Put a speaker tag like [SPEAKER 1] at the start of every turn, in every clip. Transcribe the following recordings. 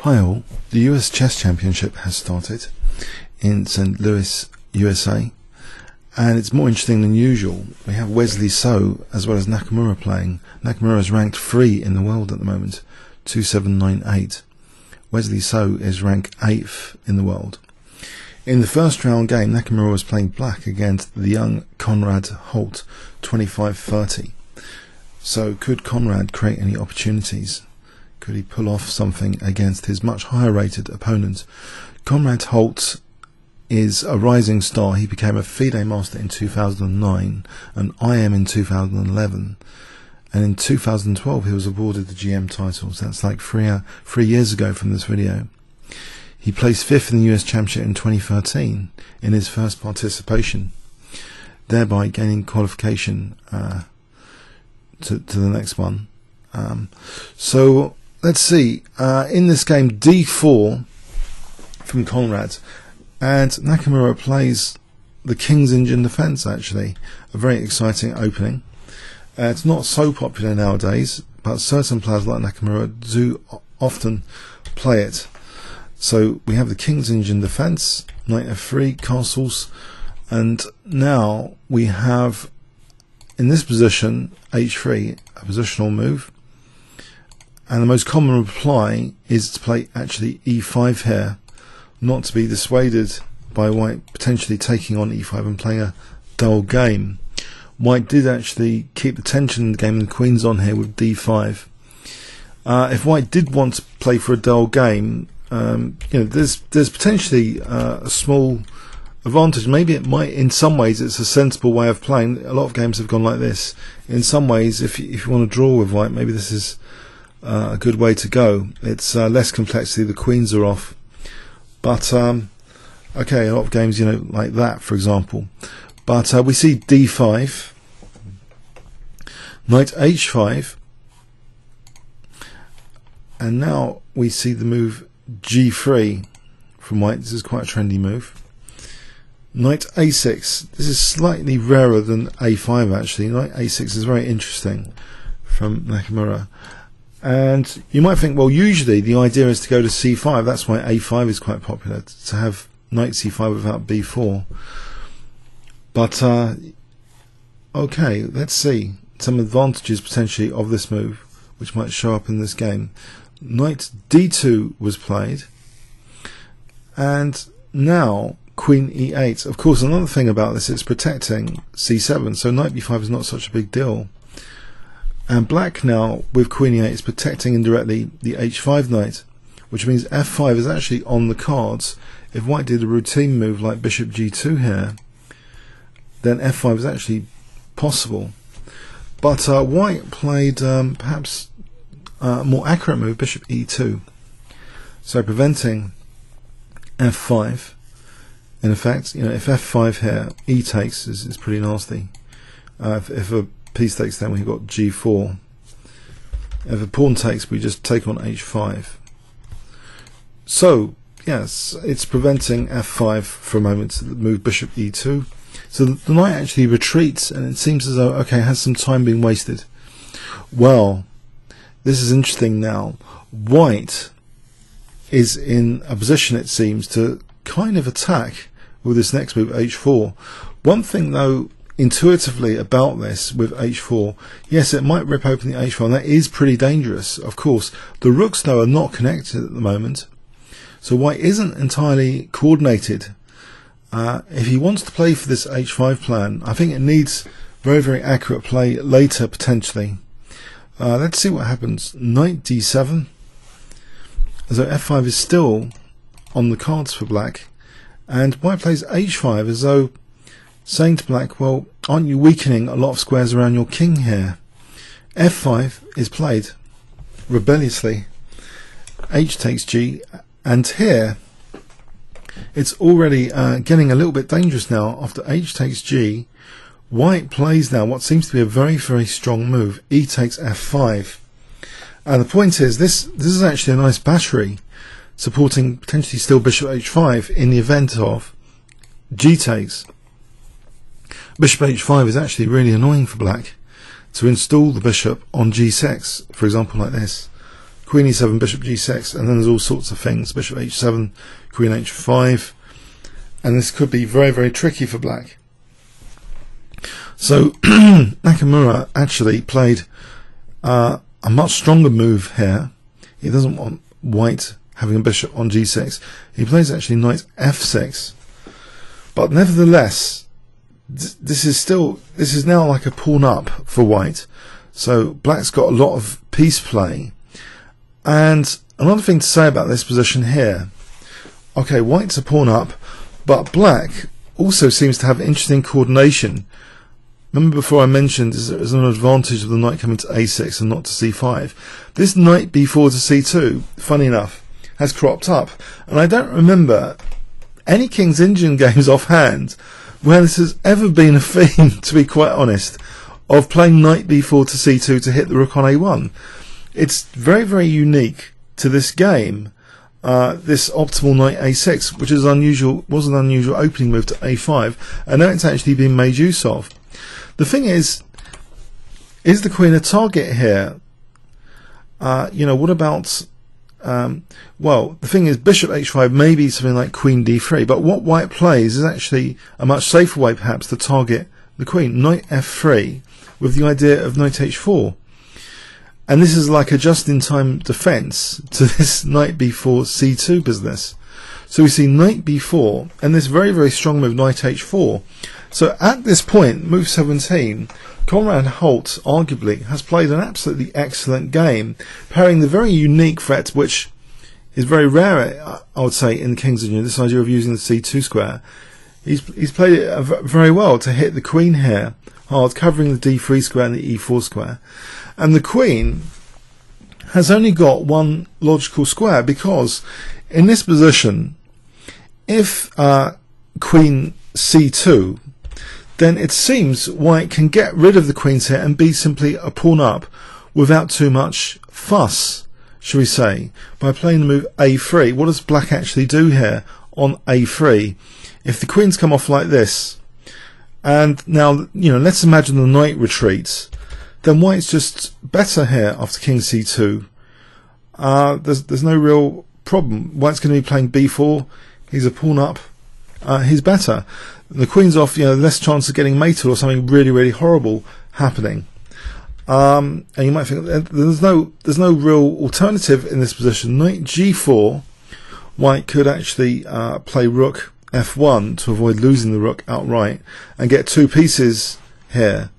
[SPEAKER 1] Hi all, the US Chess Championship has started in St. Louis, USA, and it's more interesting than usual. We have Wesley So as well as Nakamura playing. Nakamura is ranked 3 in the world at the moment, 2798. Wesley So is ranked 8th in the world. In the first round game, Nakamura was playing black against the young CONRAD HOLT, 2530. So could CONRAD create any opportunities? Could he pull off something against his much higher rated opponent? CONRAD HOLT is a rising star. He became a FIDE master in 2009, an IM in 2011, and in 2012 he was awarded the GM titles. That's like three years ago from this video. He placed 5th in the US Championship in 2013 in his first participation, thereby gaining qualification to the next one. So let's see, in this game d4 from CONRAD, and Nakamura plays the King's Engine Defense, actually a very exciting opening. It's not so popular nowadays, but certain players like Nakamura do often play it. So we have the King's Engine Defense, Knight f3, castles, and now we have in this position h3, a positional move. And the most common reply is to play actually e5 here, not to be dissuaded by white potentially taking on e5 and playing a dull game. White did actually keep the tension in the game and the queen's on here with d5. If white did want to play for a dull game, there's potentially a small advantage. Maybe it might, in some ways it's a sensible way of playing. A lot of games have gone like this. In some ways, if you want to draw with white, maybe this is a good way to go. It's less complexity, the queens are off, but okay, a lot of games like that, for example. But we see d5, knight h5, and now we see the move g3 from white. This is quite a trendy move. Knight a6, this is slightly rarer than a5 actually. Knight a6 is very interesting from Nakamura. And you might think, well, usually the idea is to go to c5. That's why a5 is quite popular, to have knight c5 without b4. But okay, let's see some advantages potentially of this move, which might show up in this game. Knight d2 was played, and now queen e8. Of course, another thing about this, it's protecting c7, so knight b5 is not such a big deal. And black now with queen e8 is protecting indirectly the h5 knight, which means f5 is actually on the cards. If white did a routine move like bishop g2 here, then f5 is actually possible. But white played perhaps a more accurate move, bishop e2, so preventing f5. In effect, if f5 here, e takes is pretty nasty. If a piece takes, then we've got g4. If a pawn takes, we just take on h5. So yes, it's preventing f5 for a moment to move bishop e2. So the knight actually retreats, and it seems as though, okay, has some time being wasted. Well, this is interesting now. White is in a position, it seems, to kind of attack with this next move, h4. One thing though, intuitively about this with h4, yes, it might rip open the h4, and that is pretty dangerous. Of course, the rooks though are not connected at the moment, so white isn't entirely coordinated. If he wants to play for this h5 plan, I think it needs very, very accurate play later potentially. Let's see what happens. Knight d7, as though f5 is still on the cards for black, and white plays h5 as though saying to black, well, aren't you weakening a lot of squares around your king here? f5 is played rebelliously, h takes g, and here it's already getting a little bit dangerous now. After h takes g, white plays now what seems to be a very, very strong move, e takes f5. And the point is, this is actually a nice battery supporting potentially still bishop h5 in the event of g takes. Bishop h5 is actually really annoying for black, to install the bishop on g6, for example, like this. Queen E7, Bishop G6, and then there's all sorts of things, Bishop H7, Queen H5, and this could be very, very tricky for black. So Nakamura actually played a much stronger move here. He doesn't want white having a bishop on G6. He plays actually knight F6, but nevertheless, this is now like a pawn up for white. So black's got a lot of piece play. And another thing to say about this position here, okay, white's a pawn up, but black also seems to have interesting coordination. Remember before I mentioned there's an advantage of the knight coming to A6 and not to C5. This knight B4 to C2, funny enough, has cropped up. And I don't remember any King's Indian games offhand where this has ever been a theme, to be quite honest, of playing knight B4 to C2 to hit the rook on A1. It's very, very unique to this game, this optimal knight A6, which is unusual, was an unusual opening move to A5, and now it's actually been made use of. The thing is the queen a target here? What about, well, the thing is bishop H5 may be something like queen D3, but what white plays is actually a much safer way perhaps to target the queen, knight F3, with the idea of knight H4. And this is like a just-in-time defense to this knight b4 c2 business. So we see knight b4 and this very, very strong move knight h4. So at this point, move 17, CONRAD HOLT arguably has played an absolutely excellent game, pairing the very unique threat, which is very rare, I would say, in the King's Indian, this idea of using the c2 square. He's played it very well to hit the queen here hard, covering the d3 square and the e4 square. And the queen has only got one logical square, because in this position, if queen c2, then it seems white can get rid of the queens here and be simply a pawn up without too much fuss, shall we say, by playing the move a3. What does black actually do here on a3? If the queens come off like this, and now, let's imagine the knight retreats, then white's just better here after king c2. There's no real problem. White's going to be playing b4. He's a pawn up. He's better. The queen's off. Less chance of getting mated or something really, really horrible happening. And you might think there's no real alternative in this position. Knight g4. White could actually play rook f1 to avoid losing the rook outright and get two pieces here.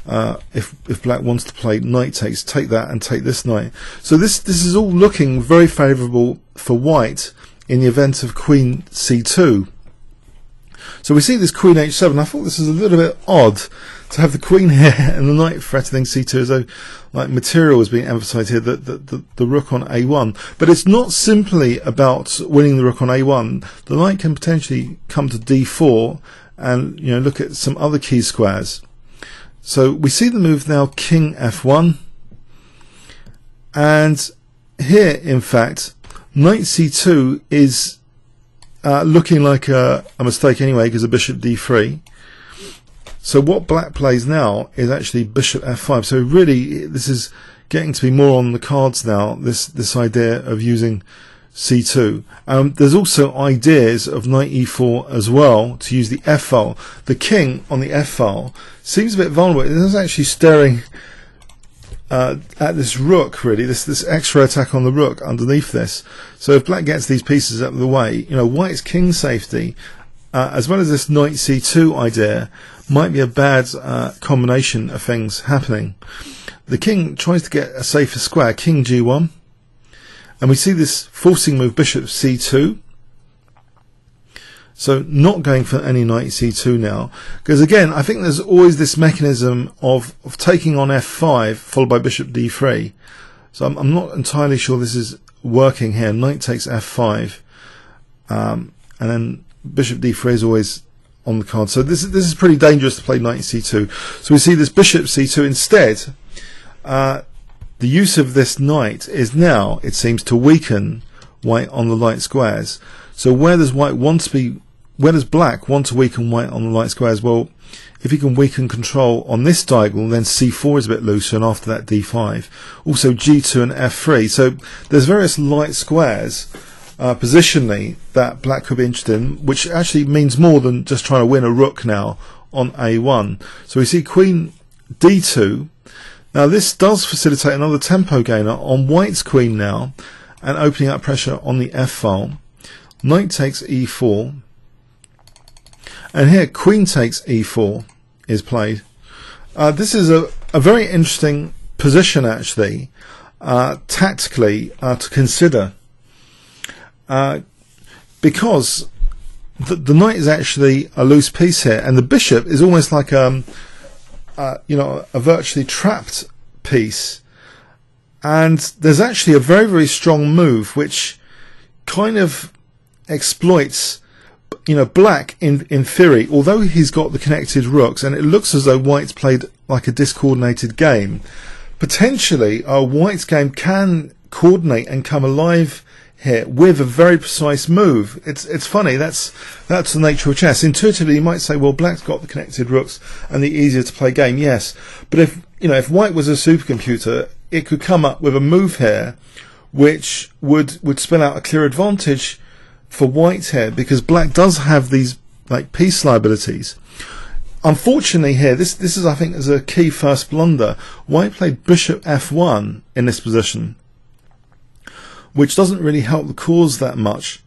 [SPEAKER 1] If black wants to play knight takes, take that and take this knight. So this is all looking very favourable for white in the event of queen c2. So we see this queen h7. I thought this is a little bit odd to have the queen here and the knight threatening c2, as though like material is being emphasised here, the rook on a1. But it's not simply about winning the rook on a1. The knight can potentially come to d4 and look at some other key squares. So we see the move now king f1, and here in fact knight c2 is looking like a mistake anyway, because of bishop d3. So what black plays now is actually bishop f5. So really this is getting to be more on the cards now, this idea of using c2. There's also ideas of knight e4 as well, to use the f file. The king on the f file seems a bit vulnerable. It is actually staring at this rook, really, this extra attack on the rook underneath this. So if black gets these pieces out of the way, white's king safety, as well as this knight c2 idea, might be a bad combination of things happening. The king tries to get a safer square, king g1, and we see this forcing move bishop c2. So not going for any knight c2 now, because again I think there's always this mechanism of taking on f5 followed by bishop d3. So I'm not entirely sure this is working here. Knight takes f5, and then bishop d3 is always on the card. So this is pretty dangerous to play knight c2. So we see this bishop c2 instead. The use of this knight is now, it seems, to weaken white on the light squares. So where does white want to be where does black want to weaken white on the light squares? Well, if he can weaken control on this diagonal, then c4 is a bit looser, and after that d5. Also g2 and f3. So there's various light squares positionally that black could be interested in, which actually means more than just trying to win a rook now on a1. So we see queen d2. Now this does facilitate another tempo gainer on white's queen now, and opening up pressure on the f file. Knight takes e4, and here queen takes e4 is played. This is a very interesting position actually, tactically, to consider, because the knight is actually a loose piece here, and the bishop is almost like you know, a virtually trapped piece. And there's actually a very, very strong move which kind of exploits, you know, black in theory, although he's got the connected rooks, and it looks as though white's played like a discoordinated game. Potentially white's game can coordinate and come alive here with a very precise move. It's funny, that's the nature of chess. Intuitively you might say, well, black's got the connected rooks and the easier to play game, yes, but if white was a supercomputer, it could come up with a move here which would spell out a clear advantage for white here, because black does have these like piece liabilities. Unfortunately here, this is, I think, is a key first blunder. White played bishop f1 in this position, which doesn't really help the cause that much,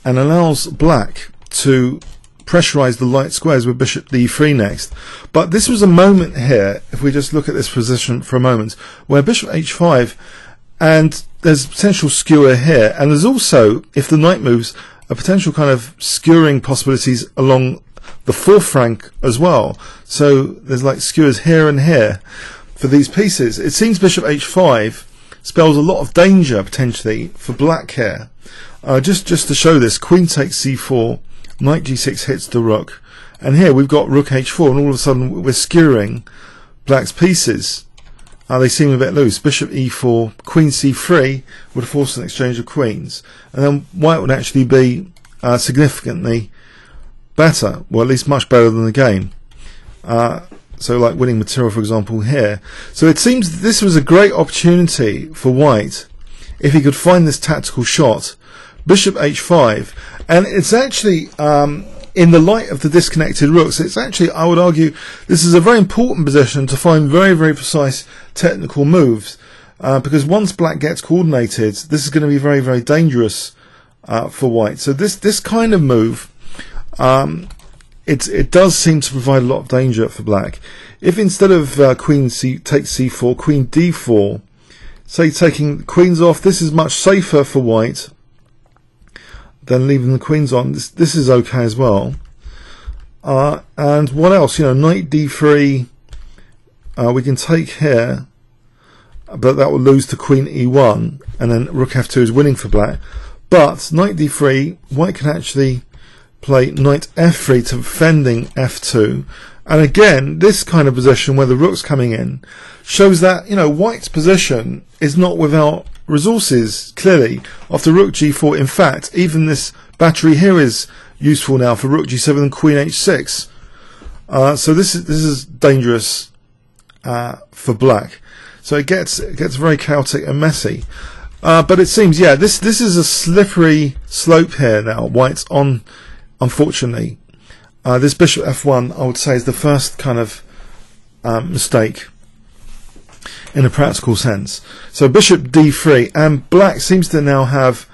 [SPEAKER 1] and allows black to pressurize the light squares with bishop d3 next. But this was a moment here, if we just look at this position for a moment, where bishop h5, and there's potential skewer here, and there's also, if the knight moves, a potential kind of skewering possibilities along the fourth rank as well. So there's like skewers here and here for these pieces. It seems bishop h5 spells a lot of danger potentially for black here. Just to show this, queen takes c4, knight g6 hits the rook, and here we've got rook h4, and all of a sudden we're skewering black's pieces. They seem a bit loose. Bishop e4, queen c3 would force an exchange of queens, and then white would actually be significantly better, well, at least much better than the game. So like winning material, for example, here. So it seems this was a great opportunity for white if he could find this tactical shot. Bishop h5, and it's actually in the light of the disconnected rooks, it's actually, I would argue, this is a very important position to find very, very precise technical moves, because once black gets coordinated, this is going to be very, very dangerous for white. So this kind of move, it does seem to provide a lot of danger for black. If instead of queen takes c4, queen d4, say taking queens off, this is much safer for white than leaving the queens on. This is okay as well. And what else? You know, knight d3, we can take here, but that will lose to queen e1, and then rook f2 is winning for black. But knight d3, white can actually play knight f3 to defending f2, and again this kind of position where the rook's coming in shows that, you know, white's position is not without resources. Clearly after rook g4, in fact even this battery here is useful now for rook g7 and queen h6. So this is dangerous for black. So it gets very chaotic and messy. But it seems, yeah, this is a slippery slope here now. White's on, unfortunately. This bishop f1, I would say, is the first kind of mistake in a practical sense. So bishop d3, and black seems to now have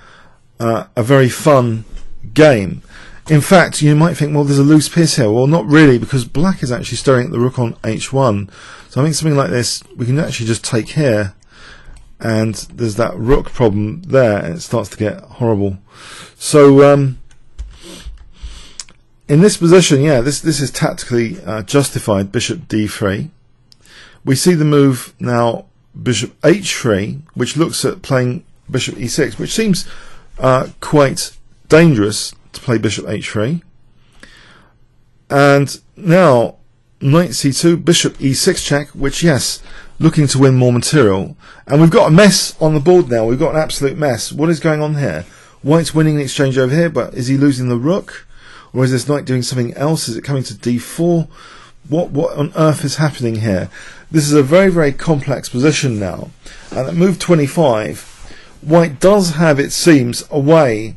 [SPEAKER 1] a very fun game. In fact, you might think, well, there's a loose piece here. Well, not really, because black is actually staring at the rook on h1. So I think something like this, we can actually just take here, and there's that rook problem there, and it starts to get horrible. So in this position, yeah, this is tactically justified. Bishop d3. We see the move now, bishop h3, which looks at playing bishop e6, which seems quite dangerous to play bishop h3. And now knight c2, bishop e6 check, which, yes, looking to win more material. And we've got a mess on the board now. We've got an absolute mess. What is going on here? White's winning the exchange over here, but is he losing the rook? or is this knight doing something else? Is it coming to d4? What on earth is happening here? This is a very, very complex position now. And at move 25, White does have, it seems, a way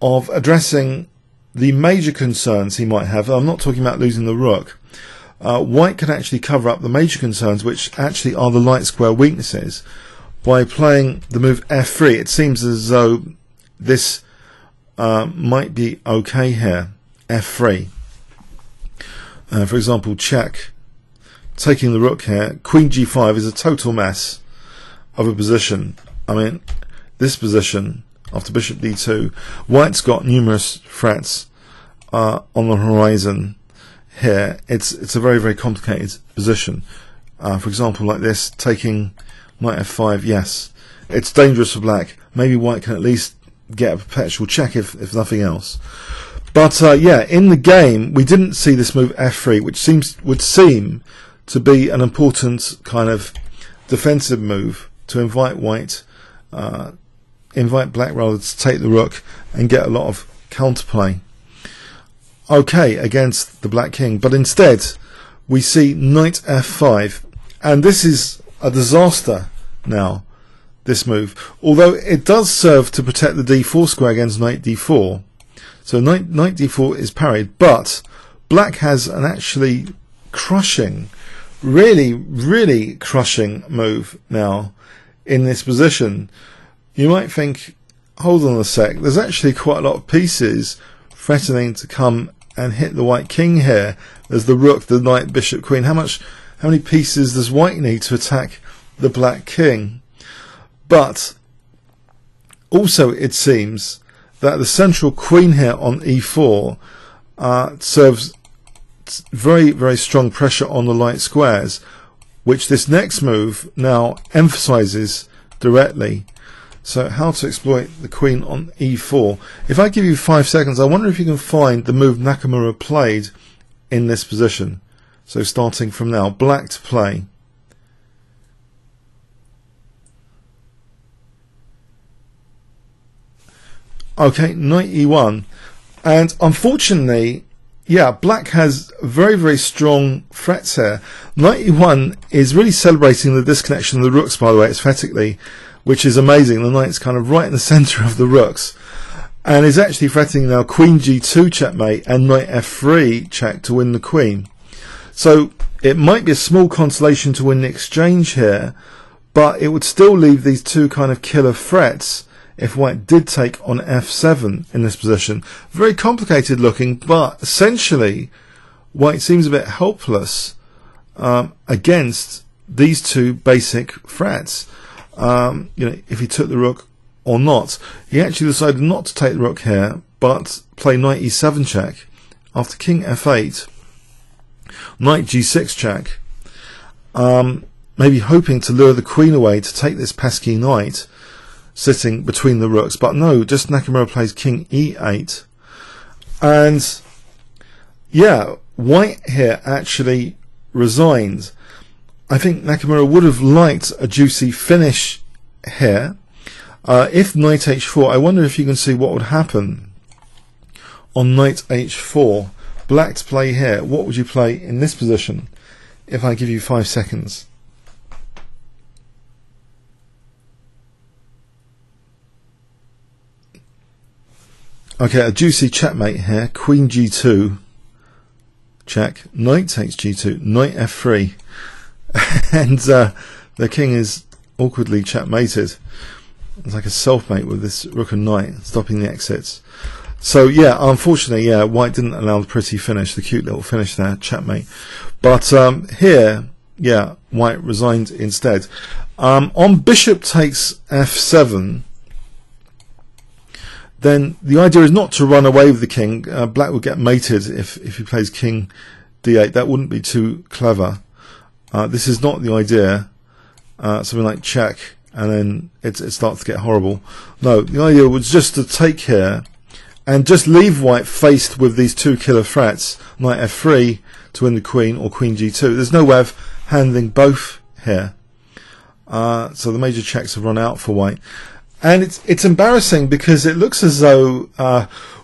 [SPEAKER 1] of addressing the major concerns he might have. I'm not talking about losing the rook. White can actually cover up the major concerns, which actually are the light square weaknesses, by playing the move f3. It seems as though this might be okay here. f3. For example, check, taking the rook here. Queen g5 is a total mess of a position. I mean, this position after bishop d2, White's got numerous threats on the horizon here. It's a very, very complicated position. For example, like this, taking knight f5. Yes, it's dangerous for black. Maybe White can at least get a perpetual check if nothing else. But yeah, in the game we didn't see this move f3, which would seem to be an important kind of defensive move to invite White, invite black rather to take the rook and get a lot of counterplay. Okay, against the black king, but instead we see knight f5, and this is a disaster now, this move, although it does serve to protect the d4 square against knight d4. So knight d4 is parried, but black has an actually crushing, really crushing move now in this position. You might think, hold on a sec, there's actually quite a lot of pieces threatening to come and hit the white king here. There's the rook, the knight, bishop, queen. How many pieces does white need to attack the black king? But also it seems that the central queen here on e4 serves very, very strong pressure on the light squares, which this next move now emphasizes directly. So how to exploit the queen on e4. If I give you 5 seconds, I wonder if you can find the move Nakamura played in this position. So starting from now, black to play. Okay, knight e1, and unfortunately, yeah, black has very, very strong threats here. Knight e1 is really celebrating the disconnection of the rooks, by the way, aesthetically, which is amazing. The knight's kind of right in the centre of the rooks, and is actually threatening now queen g2 checkmate and knight f3 check to win the queen. So it might be a small consolation to win the exchange here, but it would still leave these two kind of killer threats if white did take on f7 in this position. Very complicated looking, but essentially white seems a bit helpless against these two basic threats. You know, if he took the rook or not. He actually decided not to take the rook here, but play knight e7 check after king f8, knight g6 check, maybe hoping to lure the queen away to take this pesky knight sitting between the rooks, but no, just Nakamura plays king e8, and yeah, white here actually resigned. I think Nakamura would have liked a juicy finish here. If knight h4, I wonder if you can see what would happen on knight h4. Black to play here. What would you play in this position if I give you 5 seconds? Okay, a juicy checkmate here. Queen g2 check. Knight takes g2. Knight f3. And the king is awkwardly checkmated. It's like a selfmate with this rook and knight, stopping the exits. So yeah, unfortunately, yeah, white didn't allow the pretty finish, the cute little finish there, checkmate. But here, yeah, white resigned instead. On bishop takes f7, then the idea is not to run away with the king. Black will get mated if he plays king d8. That wouldn't be too clever. This is not the idea. Something like check, and then it starts to get horrible. No, the idea was just to take here and just leave white faced with these two killer threats, knight f3 to win the queen, or queen g2. There's no way of handling both here. So the major checks have run out for white. And it's embarrassing because it looks as though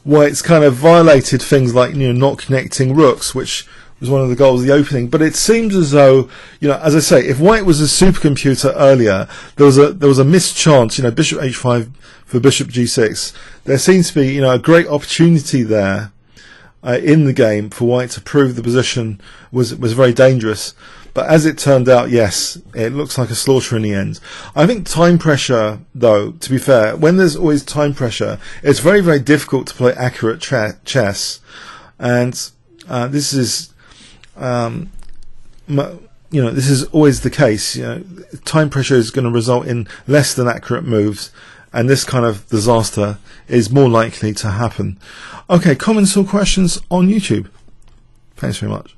[SPEAKER 1] White's kind of violated things like, you know, not connecting rooks, which was one of the goals of the opening. But it seems as though, you know, as I say, if White was a supercomputer earlier, there was a missed chance. You know, Bishop H5 for Bishop G6. There seems to be, you know, a great opportunity there in the game for White to prove the position was very dangerous. But as it turned out, yes, it looks like a slaughter in the end. I think time pressure, though, to be fair, when there's always time pressure, it's very, very difficult to play accurate chess. And this is, you know, this is always the case. You know, time pressure is going to result in less than accurate moves, and this kind of disaster is more likely to happen. Okay, comments or questions on YouTube? Thanks very much.